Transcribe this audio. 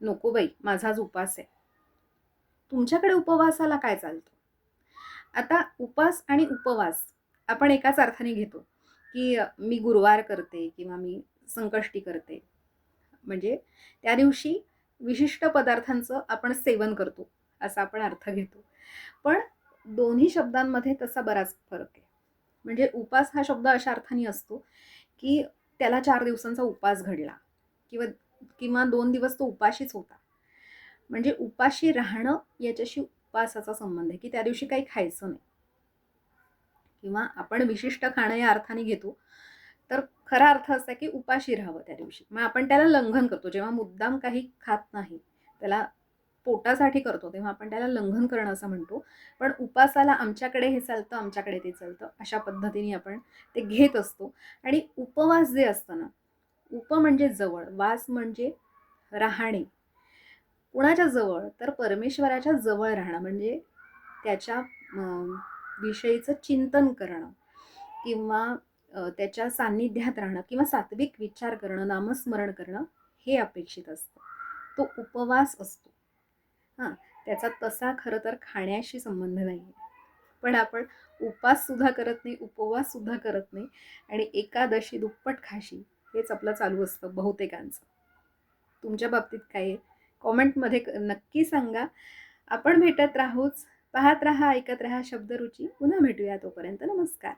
नको बाई माझा आज उपास आहे. तुमच्याकडे उपवासाला काय चालतं? आता उपास आणि उपवास आपण एकाच अर्थाने घेतो, की मी गुरुवार करते किंवा मी संकष्टी करते. म्हणजे त्या दिवशी विशिष्ट पदार्थांचं आपण सेवन करतो, असा आपण अर्थ घेतो. पण दोन्ही शब्दांमध्ये तसा बराच फरक आहे. म्हणजे उपास हा शब्द अशा अर्थाने असतो, की त्याला 4 दिवसांचा उपास घडला किंवा किंवा 2 दिवस तो उपाशीच होता. म्हणजे उपाशी राहणं याच्याशी उपासाचा संबंध आहे, की त्या दिवशी काही खायचं नाही किंवा आपण विशिष्ट खाणं या अर्थाने घेतो. तर खरा अर्थ असा की उपाशी राहावं त्या दिवशी. मग आपण त्याला लंघन करतो. जेव्हा मुद्दाम काही खात नाही, त्याला पोटासाठी करतो, तेव्हा आपण त्याला लंघन करणं असं म्हणतो. पण उपासाला आमच्याकडे हे चालतं, आमच्याकडे ते चालतं, अशा पद्धतीने आपण ते घेत असतो. आणि उपवास जे असतं ना, उप म्हणजे जवळ, वास म्हणजे राहणे. कुणाच्या जवळ? तर परमेश्वराच्या जवळ राहणं म्हणजे त्याच्या विषयीचं चिंतन करणं किंवा त्याच्या सान्निध्यात राहणं किंवा सात्विक विचार करणं, नामस्मरण करणं हे अपेक्षित असतं. तो उपवास असतो. हां, त्याचा तसा खरं तर खाण्याशी संबंध नाही आहे. पण आपण उपाससुद्धा करत नाही, उपवाससुद्धा करत नाही आणि एकादशी दुप्पट खाशी हेच आपलं चालू असतं बहुतेकांचं. तुमच्या बाबतीत काय आहे? कॉमेंटमध्ये नक्की सांगा. आपण भेटत राहूच. पाहत राहा, ऐकत राहा शब्दरुची. पुन्हा भेटूया. तोपर्यंत नमस्कार.